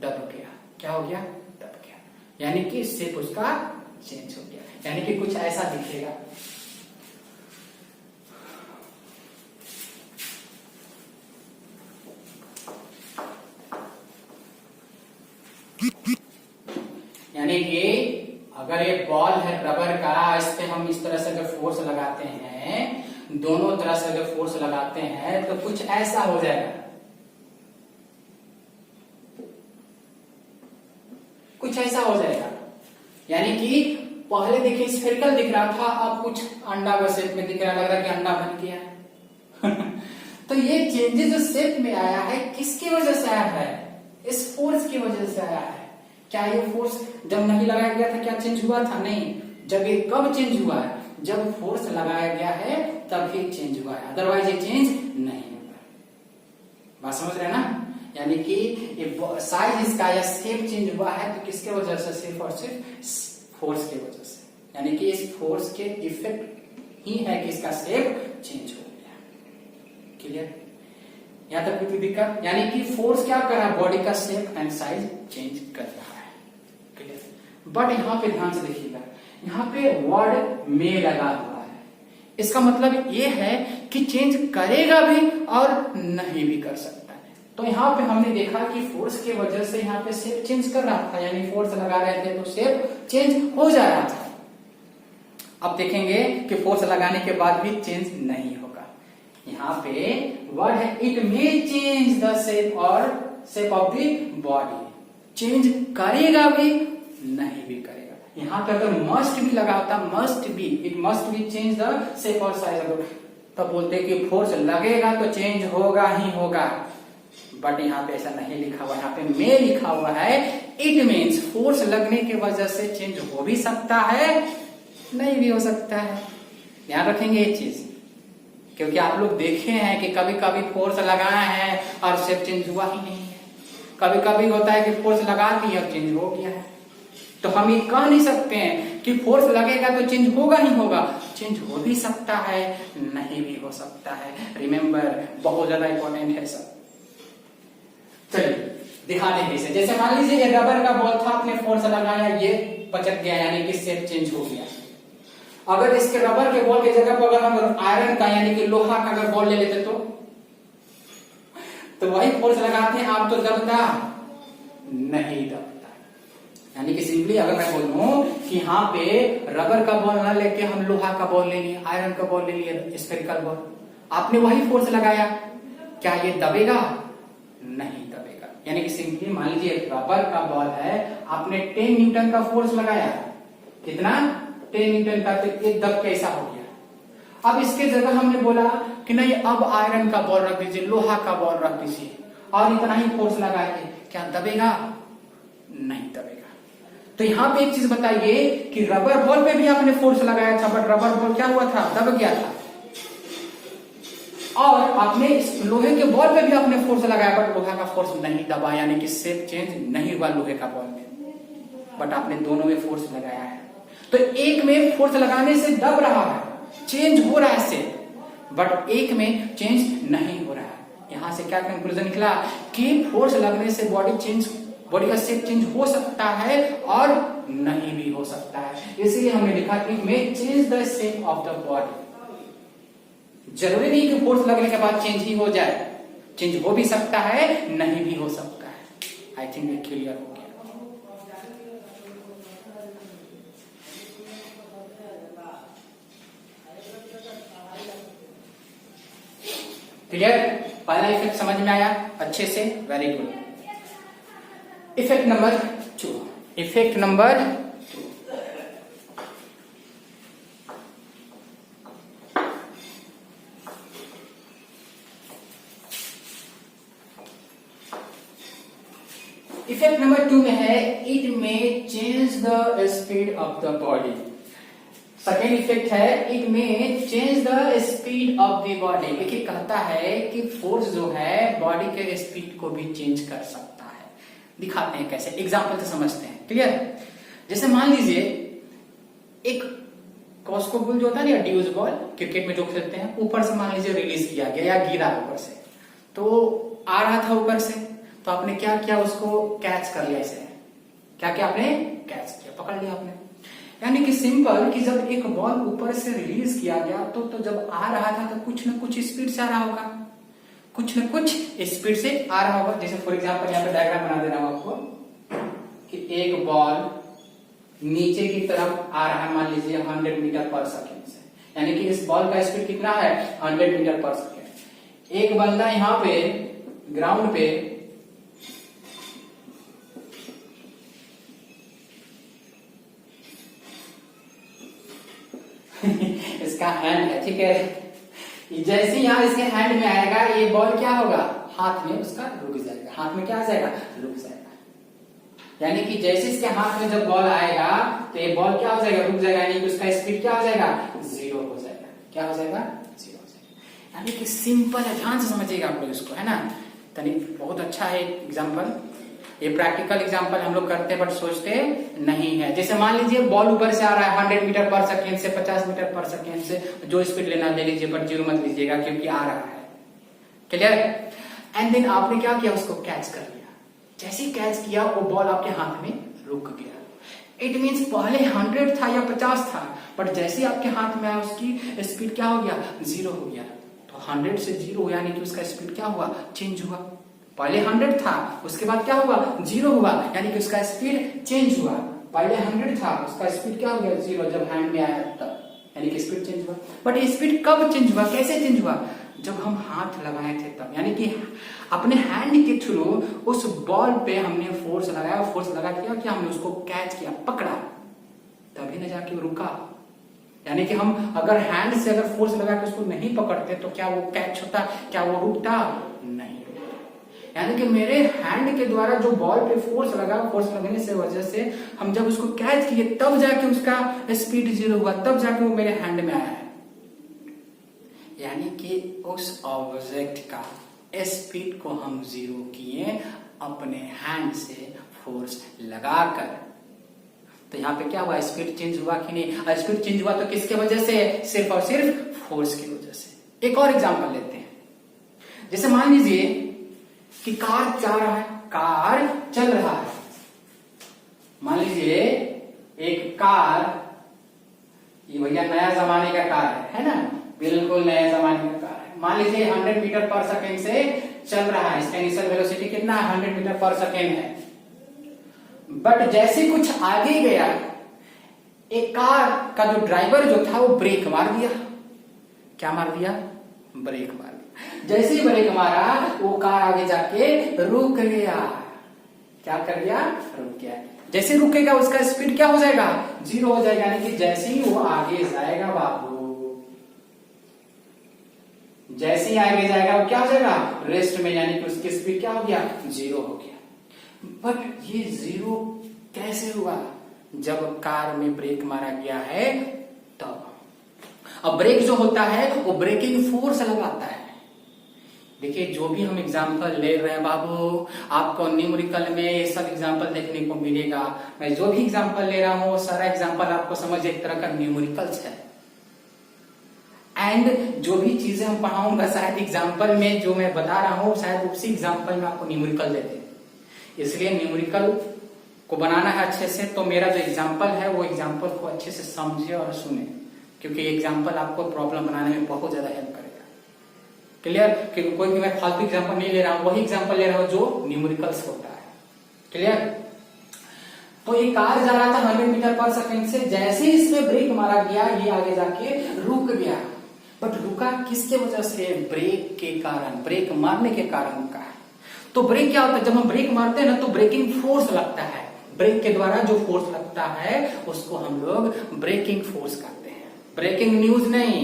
दब गया। क्या हो गया? दब गया। यानी कि शेप उसका चेंज हो गया। यानी कि कुछ ऐसा दिखेगा। यानी कि अगर ये बॉल है रबर का, इस पे हम इस तरह से अगर फोर्स लगाते हैं, दोनों तरह से अगर फोर्स लगाते हैं तो कुछ ऐसा हो जाएगा, कुछ ऐसा हो जाएगा। यानी कि पहले देखिए स्फेरिकल दिख रहा था, अब कुछ अंडा का शेप में दिख रहा, लग रहा है कि अंडा बन गया। तो ये चेंजेस जो शेप में आया है किसकी वजह से आया है? इस फोर्स की वजह से आया है। क्या ये फोर्स जब नहीं लगाया गया था क्या चेंज हुआ था? नहीं। जब ये कब चेंज हुआ है? जब फोर्स लगाया गया है तभी चेंज हुआ है, अदरवाइज ये चेंज नहीं होगा। बात समझ रहे हैं ना? यानी कि ये साइज इसका या शेप चेंज हुआ है तो किसके वजह से? सिर्फ और सिर्फ फोर्स की वजह से, यानी कि इस फोर्स के इफेक्ट ही है कि इसका शेप चेंज हो गया। क्लियर? यहां तक कोई दिक्कत? यानी कि फोर्स क्या कर रहा है, बॉडी का शेप एंड साइज चेंज कर रहा है। क्लियर? बट यहां पे ध्यान से देखिएगा, यहां पे वर्ड में लगा हुआ है, इसका मतलब ये है कि चेंज करेगा भी और नहीं भी कर सकता है। तो यहाँ पे हमने देखा कि फोर्स की वजह से यहाँ पे शेप चेंज कर रहा था, यानी फोर्स लगा रहे थे तो शेप चेंज हो जा रहा था। अब देखेंगे कि फोर्स लगाने के बाद भी चेंज नहीं होगा। यहाँ पे वर्ड है it may change the shape और shape of the body, change करेगा भी नहीं भी करेगा। यहाँ पे अगर मस्ट भी लगा होता, must be, it must be change the shape और साइज, तब बोलते कि फोर्स लगेगा तो चेंज होगा ही होगा। बट यहाँ पे ऐसा नहीं लिखा हुआ, यहाँ पे मे लिखा हुआ है। इट मीन्स फोर्स लगने की वजह से चेंज हो भी सकता है, नहीं भी हो सकता है। ध्यान रखेंगे ये चीज, क्योंकि आप लोग देखे हैं कि कभी कभी फोर्स लगाया है और शेप चेंज हुआ ही नहीं है। कभी कभी होता है कि फोर्स लगा दिया और चेंज हो गया है। तो हम ये कह नहीं सकते हैं कि फोर्स लगेगा तो चेंज होगा ही होगा, चेंज हो भी सकता है, नहीं भी हो सकता है। रिमेंबर, बहुत ज्यादा इंपॉर्टेंट है सब। चलिए दिखाने कैसे, जैसे मान लीजिए ये रबर का बॉल था, आपने फोर्स लगाया, ये पचक गया, यानी कि शेप चेंज हो गया। अगर इसके रबर के बॉल की जगह पर अगर हम आयरन का यानी कि लोहा का अगर बॉल ले लेते तो वही फोर्स लगाते हैं आप, तो दबता नहीं दबता। यानी कि सिंपली अगर मैं बोलूं कि यहाँ पे रबर का बॉल ना लेके हम लोहा का बॉल ले लिए, आयरन का बॉल ले लिए, स्फेरिकल बॉल, आपने वही फोर्स लगाया, क्या ये दबेगा? नहीं दबेगा। यानी कि सिंपली मान लीजिए रबर का बॉल है, आपने 10 न्यूटन का फोर्स लगाया, कितना? 10 न्यूटन का, तो ये दब कैसा हो गया। अब इसके जगह हमने बोला कि नहीं अब आयरन का बॉल रख दीजिए, लोहा का बॉल रख दीजिए और इतना ही फोर्स लगाइए, क्या दबेगा? नहीं दबेगा। तो यहाँ पे एक चीज बताइए कि रबर बॉल पे भी आपने फोर्स लगाया था, बट रबर बॉल क्या हुआ था? दब गया था। और आपने इस लोहे के बॉल पे भी आपने फोर्स लगाया, बट लोहा का फोर्स नहीं दबा, यानी कि शेप चेंज नहीं हुआ लोहे का बॉल में, बट आपने दोनों में फोर्स लगाया है। तो एक में फोर्स लगाने से दब रहा है, चेंज हो रहा है शेप, बट एक में चेंज नहीं हो रहा है। यहां से क्या कंक्लूजन निकला कि फोर्स लगने से बॉडी का शेप चेंज हो सकता है और नहीं भी हो सकता है। इसलिए हमने लिखा कि मे change the shape of the body. जरूरी नहीं कि फोर्स लगने के बाद चेंज ही हो जाए, चेंज हो भी सकता है, नहीं भी हो सकता है। आई थिंक ये क्लियर हो गया। क्लियर? पहला इफेक्ट समझ में आया अच्छे से? Very good. Effect number 2, effect number 2, effect number 2 में है इट में change the speed of the body. Second effect है इट में change the speed of the body. देखिए कहता है कि फोर्स जो है बॉडी के स्पीड को भी चेंज कर सकता है। दिखाते हैं कैसे, एग्जाम्पल से समझते हैं। क्लियर? जैसे मान लीजिए एक क्रॉसको बॉल जो होता है ना, ड्यूज बॉल, क्रिकेट में जो खेलते हैं, ऊपर से मान लीजिए रिलीज किया गया या गिरा ऊपर से, तो आ रहा था ऊपर से, तो आपने क्या किया? उसको कैच कर लिया। ऐसे क्या किया आपने? कैच किया, पकड़ लिया आपने। यानी कि सिंपल कि जब एक बॉल ऊपर से रिलीज किया गया तो जब आ रहा था तो कुछ न कुछ स्पीड से आ रहा होगा, कुछ न कुछ स्पीड से आ रहा होगा। जैसे फॉर एग्जांपल यहाँ पे डायग्राम बना दे रहा हूं आपको कि एक बॉल नीचे की तरफ आ रहा है, मान लीजिए 100 मीटर पर सेकेंड से, यानी कि इस बॉल का स्पीड कितना है? 100 मीटर पर सेकेंड। एक बंदा यहाँ पे ग्राउंड पे इसका हैंड है, ठीक है, जैसे यहां इसके हैंड में आएगा ये बॉल क्या होगा? हाथ में उसका रुक जाएगा, हाथ में क्या आ जाएगा? रुक जाएगा। यानी कि जैसे इसके हाथ में जब बॉल आएगा तो ये बॉल क्या हो जाएगा? रुक जाएगा, यानी कि उसका स्पीड क्या हो जाएगा? 0 हो जाएगा। क्या हो जाएगा? 0 हो जाएगा। यानी कि सिंपल है, ध्यान से समझिएगा आप लोग इसको, है ना? तनी बहुत अच्छा है एग्जाम्पल। ये प्रैक्टिकल एग्जांपल हम लोग करते हैं बट सोचते नहीं है। जैसे मान लीजिए बॉल ऊपर से आ रहा है 100 मीटर पर सेकेंड से 50 मीटर पर सेकेंड से, जो स्पीड लेना ले लीजिए बट जीरो मत लीजिएगा क्योंकि आ रहा है। क्लियर? एंड देन आपने क्या किया, उसको कैच कर लिया। जैसे ही कैच किया वो बॉल आपके हाथ में रुक गया। इट मीन्स पहले 100 था या 50 था, बट जैसे ही आपके हाथ में आया उसकी स्पीड क्या हो गया, 0 हो गया। तो 100 से 0 यानी कि उसका स्पीड क्या हुआ, चेंज हुआ। पहले 100 था, उसके बाद क्या हुआ, 0 हुआ, यानी कि उसका स्पीड चेंज हुआ। पहले 100 था, उसका स्पीड क्या हो गया, 0, जब हैंड में आया तब, यानी कि स्पीड चेंज हुआ। बट स्पीड कब चेंज हुआ, कैसे चेंज हुआ, जब हम हाथ लगाए थे तब, यानी कि अपने हैंड के थ्रू उस बॉल पे हमने फोर्स लगाया। फोर्स लगा कि हमने उसको कैच किया, पकड़ा, तभी न जाके रुका। यानी कि हम अगर हैंड से अगर फोर्स लगा के उसको नहीं पकड़ते तो क्या वो कैच होता, क्या वो रुकता, नहीं। यानी कि मेरे हैंड के द्वारा जो बॉल पे फोर्स लगा, फोर्स लगने से वजह से हम जब उसको कैच किए तब जाके उसका स्पीड 0 हुआ, तब जाके वो मेरे हैंड में आया है। यानी कि उस ऑब्जेक्ट का स्पीड को हम 0 किए अपने हैंड से फोर्स लगाकर। तो यहाँ पे क्या हुआ, स्पीड चेंज हुआ कि नहीं? स्पीड चेंज हुआ तो किसके वजह से, सिर्फ और सिर्फ फोर्स की वजह से। एक और एग्जांपल लेते हैं। जैसे मान लीजिए कि कार चल रहा है, कार चल रहा है। मान लीजिए एक कार, ये भैया नया जमाने का कार है ना, बिल्कुल नया जमाने का कार है। मान लीजिए 100 मीटर पर सेकेंड से चल रहा है, इसका इनिशियल वेलोसिटी कितना है, 100 मीटर पर सेकेंड है। बट जैसे कुछ आगे गया, एक कार का जो ड्राइवर जो था वो ब्रेक मार दिया। क्या मार दिया, ब्रेक मार दिया। जैसे ही ब्रेक मारा वो कार आगे जाके रुक गया। क्या कर दिया, रुक गया। जैसे रुकेगा उसका स्पीड क्या हो जाएगा, 0 हो जाएगा। यानी कि जैसे ही वो आगे जाएगा बाबू, जैसे ही आगे जाएगा वो क्या हो जाएगा, रेस्ट में, यानी कि उसकी स्पीड क्या हो गया, 0 हो गया। बट ये 0 कैसे हुआ, जब कार में ब्रेक मारा गया है तब। अब ब्रेक जो होता है वो ब्रेकिंग फोर्स लगाता है। देखिए जो भी हम एग्जाम्पल ले रहे हैं बाबू, आपको न्यूमेरिकल में ये सब एग्जाम्पल देखने को मिलेगा। मैं जो भी एग्जाम्पल ले रहा हूं वो सारा एग्जाम्पल आपको समझ एक तरह का न्यूमेरिकल्स है। एंड जो भी चीजें हम पढ़ाऊंगा शायद एग्जाम्पल में जो मैं बता रहा हूं शायद उसी एग्जाम्पल में आपको न्यूमेरिकल देते हैं। इसलिए न्यूमेरिकल को बनाना है अच्छे से, तो मेरा जो एग्जाम्पल है वो एग्जाम्पल को अच्छे से समझे और सुने, क्योंकि एग्जाम्पल आपको प्रॉब्लम बनाने में बहुत ज्यादा हेल्प करेगा। क्लियर? क्योंकि कोई भी मैं फालतू एग्जाम्पल नहीं ले रहा हूं, वही एग्जाम्पल ले रहा हूं जो न्यूमेरिकल्स होता है। क्लियर? तो ये कार जा रहा था 100 मीटर पर सेकेंड से, जैसे ही इसमें ब्रेक मारा गया ये आगे जाके रुक गया। बट रुका किसके वजह से, ब्रेक के कारण, ब्रेक मारने के कारण रुका है। तो ब्रेक क्या होता है, जब हम ब्रेक मारते हैं ना तो ब्रेकिंग फोर्स लगता है। ब्रेक के द्वारा जो फोर्स लगता है उसको हम लोग ब्रेकिंग फोर्स कहते हैं। ब्रेकिंग न्यूज नहीं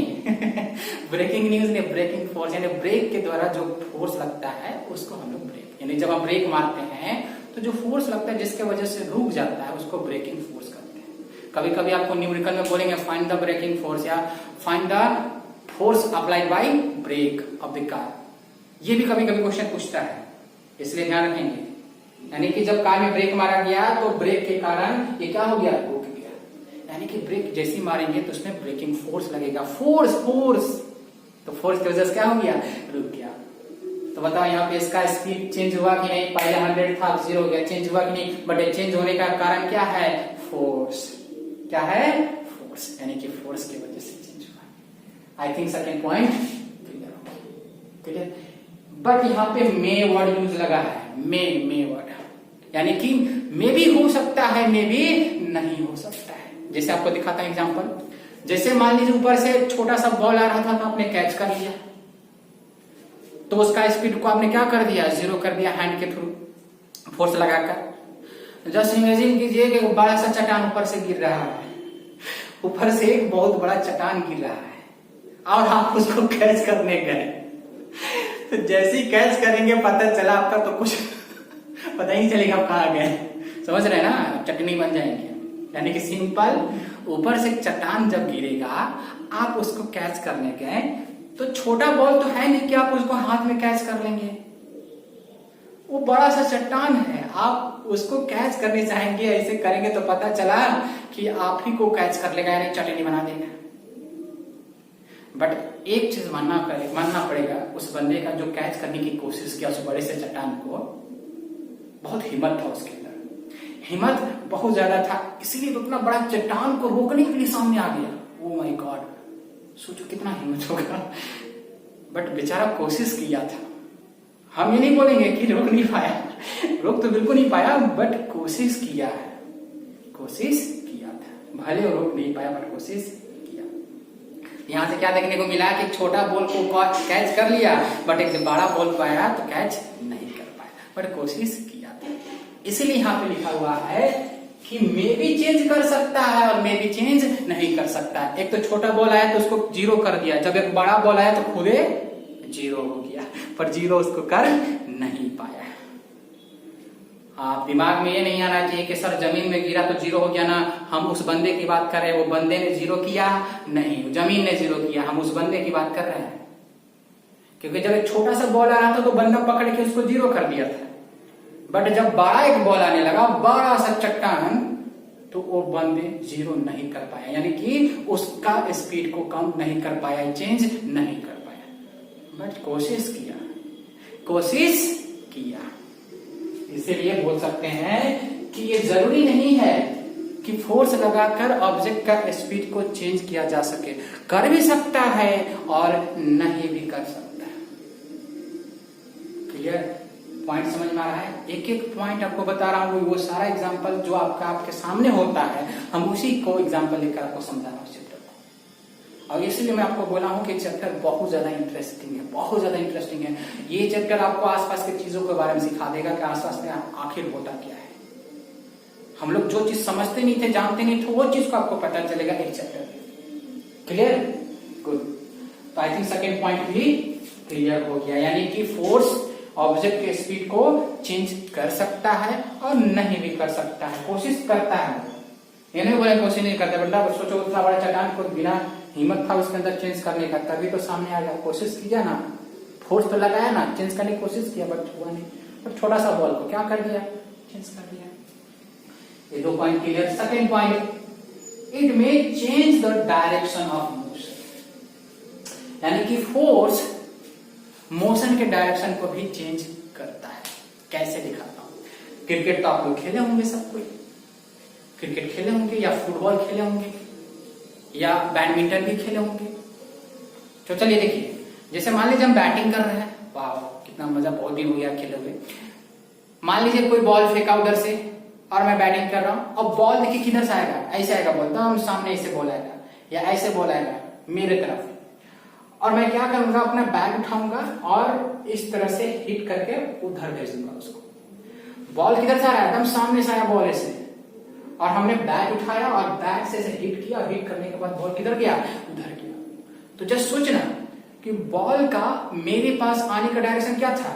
ब्रेकिंग न्यूज नहीं, ब्रेकिंग फोर्स, यानी ब्रेक के द्वारा जो फोर्स लगता है उसको हम लोग ब्रेक, यानी जब हम ब्रेक मारते हैं तो जो फोर्स लगता है जिसके वजह से रुक जाता है उसको ब्रेकिंग फोर्स कहते हैं। कभी कभी आपको न्यूमेरिकल में बोलेंगे फाइंड द ब्रेकिंग फोर्स या find the force applied by brake of the car, ये भी कभी कभी क्वेश्चन पूछता है, इसलिए ध्यान रखेंगे। यानी कि जब कार में ब्रेक मारा गया तो ब्रेक के कारण ये क्या हो गया, रुक गया। यानी कि ब्रेक जैसे ही मारेंगे तो उसमें ब्रेकिंग फोर्स लगेगा, फोर्स तो फोर्स की वजह से क्या हो गया, रुक गया। तो बताओ यहाँ पे इसका स्पीड चेंज हुआ कि नहीं, पहले 100 था 0 हो गया, चेंज हुआ कि नहीं, बट चेंज होने का कारण क्या है, फोर्स। क्या है, फोर्स, यानी कि फोर्स की वजह से चेंज हुआ। I think second point clear. But यहाँ पे मे वर्ड यूज लगा है, मे वर्ड, यानी कि मे भी हो सकता है, मे भी नहीं हो सकता है। जैसे आपको दिखाता है एग्जांपल, जैसे मान लीजिए ऊपर से छोटा सा बॉल आ रहा था तो आपने कैच कर लिया, तो उसका स्पीड को आपने क्या कर दिया, 0 कर दिया हैंड के थ्रू फोर्स लगाकर। जस्ट इमेजिन कीजिए कि बड़ा सा चट्टान ऊपर से गिर रहा है, ऊपर से एक बहुत बड़ा चट्टान गिर रहा है और आप उसको कैच करने गए। तो जैसे ही कैच करेंगे पता चला आपका तो कुछ पता ही नहीं चलेगा आप कहाँ गए। समझ रहे हैं ना, चटनी बन जाएंगे। यानी कि सिंपल, ऊपर से चट्टान जब गिरेगा आप उसको कैच करने गए तो छोटा बॉल तो है नहीं कि आप उसको हाथ में कैच कर लेंगे, वो बड़ा सा चट्टान है, आप उसको कैच करने चाहेंगे, ऐसे करेंगे तो पता चला कि आप ही को कैच कर लेगा, यानी चटनी बना देगा। बट एक चीज मानना पड़ेगा, उस बंदे का जो कैच करने की कोशिश किया उस बड़े से चट्टान को, बहुत हिम्मत था उसके अंदर, हिम्मत बहुत ज्यादा था, इसीलिए तो उतना बड़ा चट्टान को रोकने के लिए सामने आ गया। ओ माय गॉड, सोचो कितना हिम्मत होगा। बट बेचारा कोशिश किया था। हम ये नहीं बोलेंगे कि रोक नहीं पाया, रोक तो बिल्कुल नहीं पाया, बट कोशिश किया है, कोशिश किया था, भले वो रोक नहीं पाया बट कोशिश किया। यहां से क्या देखने को मिला कि एक छोटा बॉल को कैच कर लिया, बट एक बड़ा बॉल पाया तो कैच नहीं कर पाया, बट कोशिश किया था। इसीलिए यहाँ पे लिखा हुआ है कि मे भी चेंज कर सकता है और मे भी चेंज नहीं कर सकता है। एक तो छोटा बॉल आया तो उसको जीरो कर दिया, जब एक बड़ा बॉल आया तो खुदे जीरो हो गया, पर जीरो उसको कर नहीं पाया। आप दिमाग में ये नहीं आना चाहिए कि सर जमीन में गिरा तो जीरो हो गया ना, हम उस बंदे की बात कर रहे हैं, वो बंदे ने जीरो किया नहीं, जमीन ने जीरो किया, हम उस बंदे की बात कर रहे हैं। क्योंकि जब एक छोटा सा बॉल आ रहा था तो बंदा पकड़ के उसको जीरो कर दिया था, बट जब बड़ा एक बॉल आने लगा, बड़ा सा चट्टान, तो वो बंदे जीरो नहीं कर पाया, यानी कि उसका स्पीड को कम नहीं कर पाया, चेंज नहीं कर पाया, बट कोशिश किया, कोशिश किया। इसीलिए बोल सकते हैं कि ये जरूरी नहीं है कि फोर्स लगाकर ऑब्जेक्ट का स्पीड को चेंज किया जा सके, कर भी सकता है और नहीं भी कर सकता है। क्लियर? पॉइंट समझ में आ रहा है? एक एक पॉइंट आपको बता रहा हूं, वो सारा एग्जांपल जो आपके सामने होता है, हम उसी को एग्जांपल लेकर आपको समझा रहा हूं चैप्टर को। और इसलिए मैं आपको बोला हूं कि चैप्टर बहुत ज्यादा इंटरेस्टिंग है, बहुत ज्यादा इंटरेस्टिंग है। ये चैप्टर आपको आसपास की चीजों के बारे में सिखा देगा कि आसपास में आखिर होता क्या है। हम लोग जो चीज समझते नहीं थे, जानते नहीं थे, वो चीज को आपको पता चलेगा एक चैप्टर में। क्लियर? गुड। तो आई थिंक सेकेंड पॉइंट भी क्लियर हो गया, यानी कि फोर्स ऑब्जेक्ट के स्पीड को चेंज कर सकता है और नहीं भी कर सकता है, कोशिश करता है। ये नहीं बोले कोशिश नहीं करता, बेटा सोचो उतना बड़ा चट्टान को बिना हिम्मत था उसके अंदर चेंज करने का, तभी तो सामने आ गया। कोशिश किया ना, फोर्स तो लगाया ना, चेंज करने की कोशिश किया, बट हुआ नहीं। बट छोटा सा बॉल को क्या कर दिया, चेंज कर दिया। ये दो point clear. Second point, it may change the direction of motion, यानी कि फोर्स मोशन के डायरेक्शन को भी चेंज करता है। कैसे दिखाता हूं? क्रिकेट तो आप लोग खेले होंगे, सब कोई क्रिकेट खेले होंगे, या फुटबॉल खेले होंगे, या बैडमिंटन भी खेले होंगे। तो चलिए देखिए, जैसे मान लीजिए हम बैटिंग कर रहे हैं, वाह कितना मजा, बहुत दिन हो गया खेले हुए। मान लीजिए कोई बॉल फेंका उधर से और मैं बैटिंग कर रहा हूं, और बॉल देखिए किधर से आएगा, ऐसे आएगा बॉल, एकदम सामने ऐसे बॉल आएगा, या ऐसे बॉल आएगा मेरे तरफ, और मैं क्या करूंगा, अपना बैग उठाऊंगा और इस तरह से हिट करके उधर भेज दूंगा उसको। बॉल किधर से आ रहा है, एकदम सामने से आया बॉल ऐसे, और हमने बैग उठाया और बैग से ऐसे हिट किया, हिट करने के बाद बॉल किधर गया, उधर गया। तो जस्ट सोचना कि बॉल का मेरे पास आने का डायरेक्शन क्या था,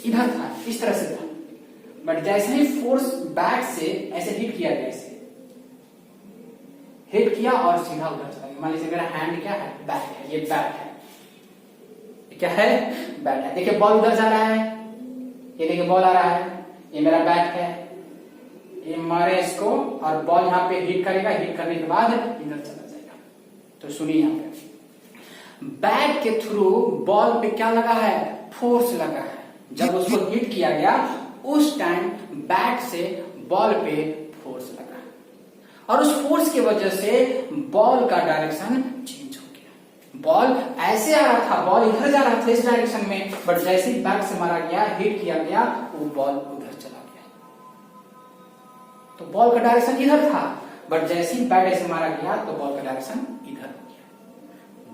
इधर था, इस तरह से था, बट जैसे ही फोर्स बैग से ऐसे हिट किया गया, ऐसे हिट किया और सीधा उधर चला गया। मान लीजिए मेरा हैंड क्या है, बैग है, ये बैग है, क्या है, बैग है। देखिए बॉल उधर जा रहा है, ये देखिए बॉल आ रहा है, ये मेरा बैग है, ये मारे इसको और बॉल यहाँ पे हिट करेगा, हिट करने के बाद इधर चला जाएगा। तो सुनिए यहाँ पे बैग के थ्रू बॉल पे क्या लगा है, फोर्स लगा है। जब उसको हिट किया गया उस टाइम बैट से बॉल पे फोर्स लगा, और उस फोर्स की वजह से बॉल का डायरेक्शन चेंज हो गया। बॉल ऐसे आ रहा था, बॉल इधर जा रहा था इस डायरेक्शन में, बट जैसे ही बैट से मारा गया, हिट किया गया, वो बॉल उधर चला गया। तो बॉल का डायरेक्शन इधर था, बट जैसे ही बैट ऐसे मारा गया तो बॉल का डायरेक्शन इधर हो गया।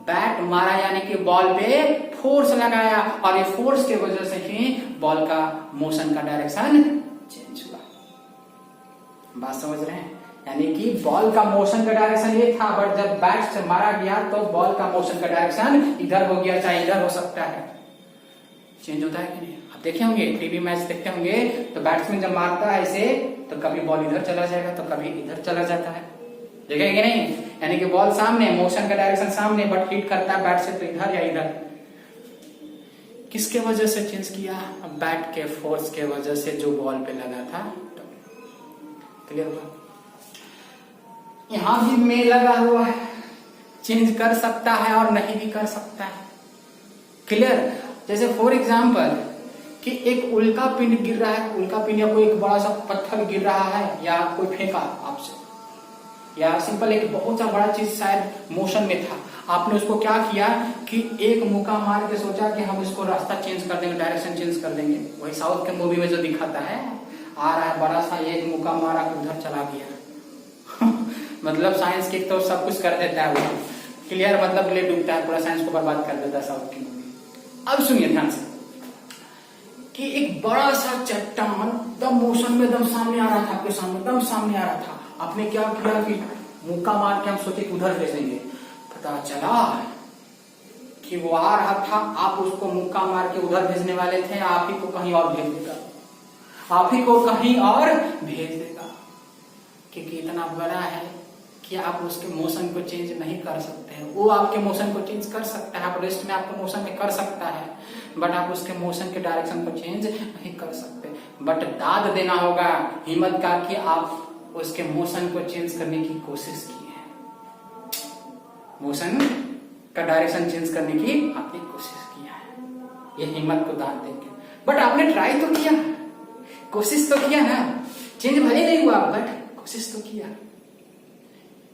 बैट मारा यानी कि बॉल पे फोर्स लगाया, और ये फोर्स की वजह से ही बॉल का मोशन का डायरेक्शन चेंज हुआ। बात समझ रहे हैं? यानी कि बॉल का मोशन का डायरेक्शन ये था, बट जब बैट से मारा गया तो बॉल का मोशन का डायरेक्शन इधर हो गया, चाहे इधर हो सकता है। चेंज होता है कि नहीं? आप देखे होंगे, टीवी मैच देखते होंगे, तो बैट्समैन जब मारता है ऐसे, तो कभी बॉल इधर चला जाएगा तो कभी इधर चला जाता है, देखेंगे नहीं? यानी कि बॉल सामने, मोशन का डायरेक्शन सामने, बट हिट करता है बैट से तो इधर या इधर। किसके वजह से चेंज किया? बैट के फोर्स के वजह से जो बॉल पे लगा था। क्लियर हुआ? यहां भी में लगा हुआ है, चेंज कर सकता है और नहीं भी कर सकता है। क्लियर? जैसे फॉर एग्जाम्पल कि एक उल्का पिंड गिर रहा है, उल्का पिंड या कोई एक बड़ा सा पत्थर गिर रहा है या कोई फेंका आपसे, या सिंपल एक बहुत सा बड़ा चीज शायद मोशन में था, आपने उसको क्या किया कि एक मुक्का मार के सोचा कि हम इसको रास्ता चेंज कर देंगे, डायरेक्शन चेंज कर देंगे। वही साउथ के मूवी में जो दिखाता है, आ रहा है बड़ा सा, एक मुक्का मारा कि उधर चला गया। मतलब साइंस की तो सब कुछ कर देता है वो। क्लियर? मतलब ले डूबता है, पूरा साइंस को बर्बाद कर देता है साउथ की मूवी। अब सुनिए ध्यान से कि एक बड़ा सा चट्टान दम मोशन में दम सामने आ रहा था, आपके सामने दम सामने आ रहा था। आपने क्या किया कि मुक्का मार के हम सोचे कि उधर भेजेंगे, पता चला कि वो आ रहा था, आप उसको मुक्का मार के उधर भेजने वाले थे, आप ही को कहीं और भेज देगा, आप ही को कहीं और भेज देगा, क्योंकि इतना बड़ा है कि आप उसके मोशन को चेंज नहीं कर सकते हैं। वो आपके मोशन को चेंज कर सकता है, आप रेस्ट में आपको मोशन में कर सकता है, बट आप उसके मोशन के डायरेक्शन को चेंज नहीं कर सकते। बट दाद देना होगा हिम्मत का कि आप उसके मोशन को चेंज करने की कोशिश की है, मोशन का डायरेक्शन चेंज करने की आपने कोशिश किया है, ये हिम्मत को दाद देंगे। बट आपने ट्राई तो किया, कोशिश तो किया ना, चेंज भले नहीं हुआ बट कोशिश तो किया।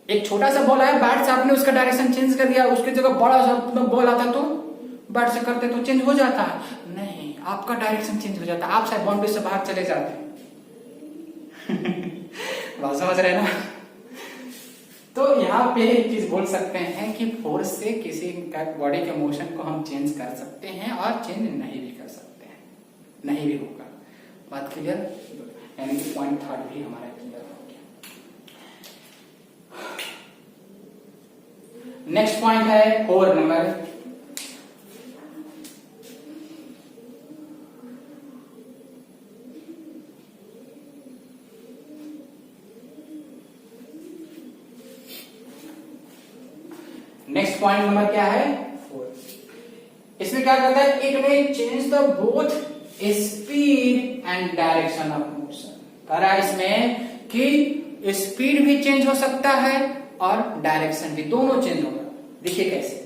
एक छोटा सा बॉल आया बैट से, आपने उसका डायरेक्शन चेंज कर दिया, उसकी जगह बड़ा सा बॉल आता तो बैट से करते तो चेंज हो जाता? नहीं, आपका डायरेक्शन चेंज हो जाता, आप शायद बाउंड्री से बाहर चले जाते। बात समझ रहे ना? तो यहाँ पे एक चीज बोल सकते हैं कि फोर्स से किसी बॉडी के मोशन को हम चेंज कर सकते हैं और चेंज नहीं भी कर सकते हैं, नहीं भी होगा। बात क्लियर? यानी कि पॉइंट थर्ड भी हमारा क्लियर हो गया। नेक्स्ट पॉइंट है 4 नंबर। नेक्स्ट पॉइंट नंबर क्या है? 4। इसमें क्या करता है? इट में change the both speed and direction of motion. कह रहा है इसमें कि स्पीड भी चेंज हो सकता है और डायरेक्शन भी, दोनों चेंज होगा। देखिए कैसे?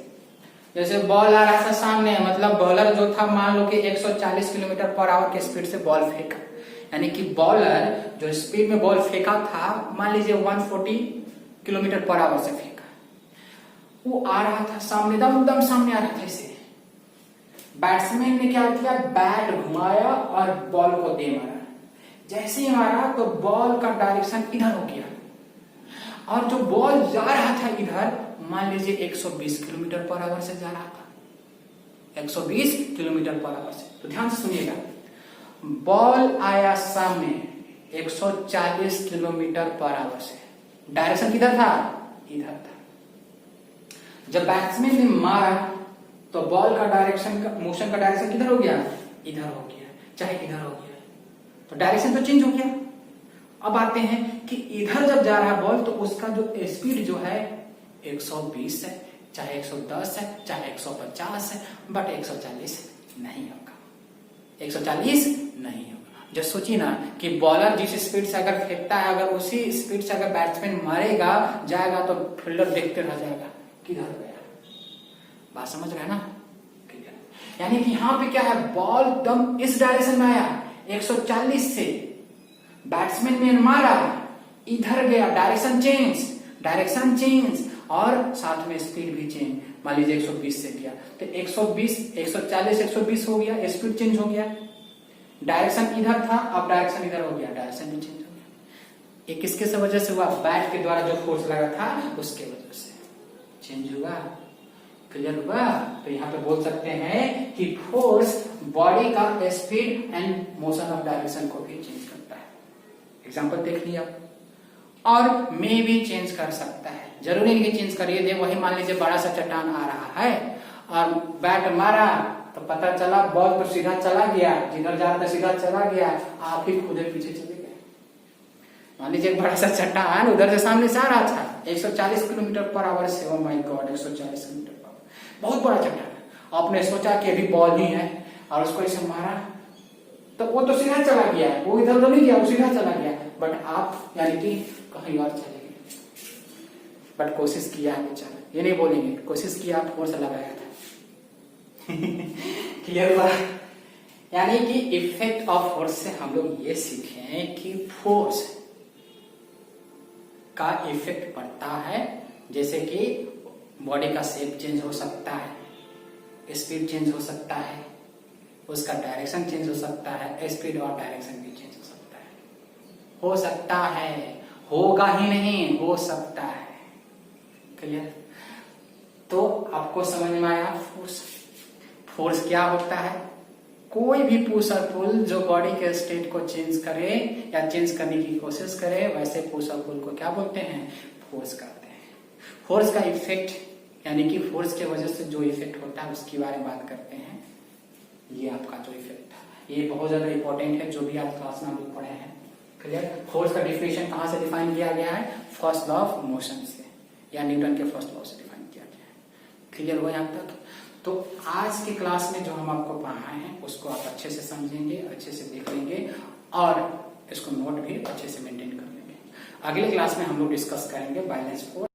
जैसे बॉल आ रहा था सामने, मतलब बॉलर जो था मान लो कि 140 किलोमीटर पर आवर के स्पीड से बॉल फेंका, यानी कि बॉलर जो स्पीड में बॉल फेंका था, मान लीजिए 140 किलोमीटर पर आवर से फेंका, वो आ रहा था सामने, दम सामने आ रहा था इसे। बैट्समैन ने क्या किया? बैट घुमाया और बॉल को दे मारा। जैसे ही मारा तो बॉल का डायरेक्शन इधर हो गया, और जो बॉल जा रहा था इधर, मान लीजिए 120 किलोमीटर पर आवर से जा रहा था, 120 किलोमीटर पर आवर से। तो ध्यान से सुनिएगा, बॉल आया सामने 140 किलोमीटर पर आवर से, डायरेक्शन किधर था? इधर था। जब बैट्समैन ने मारा तो बॉल का डायरेक्शन का मोशन का डायरेक्शन किधर हो गया? इधर हो गया, चाहे इधर हो गया, तो डायरेक्शन तो चेंज हो गया। अब आते हैं कि इधर जब जा रहा है बॉल, तो उसका जो स्पीड जो है 120 है, चाहे 110 है, चाहे 150 है, बट 140 नहीं होगा, 140 नहीं होगा। जब सोचिए ना कि बॉलर जिस स्पीड से अगर फेंकता है, अगर उसी स्पीड से अगर बैट्समैन मारेगा जाएगा, तो फील्डर देखते रह जाएगा किधर गया। बात समझ रहे हैं ना? यानी कि यहाँ पे क्या है? बॉल दम इस डायरेक्शन में आया 140 से, बैट्समैन ने मारा, इधर गया, डायरेक्शन चेंज और साथ में स्पीड भी चेंज। मान लीजिए 120 से किया तो 120, 140, 120 हो गया, स्पीड चेंज हो गया, डायरेक्शन इधर था, अब डायरेक्शन इधर हो गया, डायरेक्शन भी चेंज हो गया। ये किसके वजह से हुआ? बैट के द्वारा जो फोर्स लगा था उसके वजह से चेंज हुआ। क्लियर हुआ? तो यहाँ पे बोल सकते हैं कि फोर्स बॉडी का speed and motion of direction को भी चेंज करता है। एग्जांपल देख लिया। और मे भी चेंज कर सकता है, जरूरी नहीं चेंज करिए दे। वही मान लीजिए बड़ा सा चट्टान आ रहा है और बैट मारा तो पता चला बॉल तो सीधा चला गया, जिधर जाता सीधा चला गया, आप ही खुद पीछे चले गए। मान लीजिए बड़ा सा चट्टान उधर से सामने से आ रहा था 140 किलोमीटर पर आवर से। ओ माय गॉड, 140 किलोमीटर पर, बहुत बड़ा चट्टान। आपने सोचा कि अभी बॉल ही है, और उसको ऐसे मारा तो वो तो सीधा चला गया, वो इधर उधर नहीं गया, वो सीधा चला गया। बट आप यानी कि कहीं और चले गए, बट कोशिश किया है बेचारा, ये नहीं बोलेंगे कोशिश किया, फोर्स लगाया था। क्लियर हुआ? यानी कि इफेक्ट ऑफ फोर्स से हम लोग ये सीखे हैं कि फोर्स का इफेक्ट पड़ता है, जैसे कि बॉडी का शेप चेंज हो सकता है, स्पीड चेंज हो सकता है, उसका डायरेक्शन चेंज हो सकता है, स्पीड और डायरेक्शन भी चेंज हो सकता है, होगा ही नहीं, हो सकता है। क्लियर? तो आपको समझ में आया फोर्स? फोर्स क्या होता है? कोई भी पुश और पुल जो बॉडी के स्टेट को चेंज करे या चेंज करने की कोशिश करे, वैसे पुश और पुल को क्या बोलते हैं? फोर्स कहते हैं। फोर्स का इफेक्ट यानी कि फोर्स के वजह से जो इफेक्ट होता है उसके बारे में बात करते हैं। ये आपका जो इफेक्ट है ये बहुत ज्यादा इंपॉर्टेंट है, जो भी आज क्लास में हम लोग पढ़े हैं। क्लियर? फोर्स का डिफिनेशन कहां से डिफाइन किया गया है? फर्स्ट लॉ ऑफ मोशन से, या न्यूटन के फर्स्ट लॉ से डिफाइन किया गया है। क्लियर हो यहाँ तक? तो आज की क्लास में जो हम आपको पढ़ाए हैं उसको आप अच्छे से समझेंगे, अच्छे से देख लेंगे और इसको नोट भी अच्छे से मेंटेन कर लेंगे। अगले क्लास में हम लोग डिस्कस करेंगे बैलेंस फोर्स।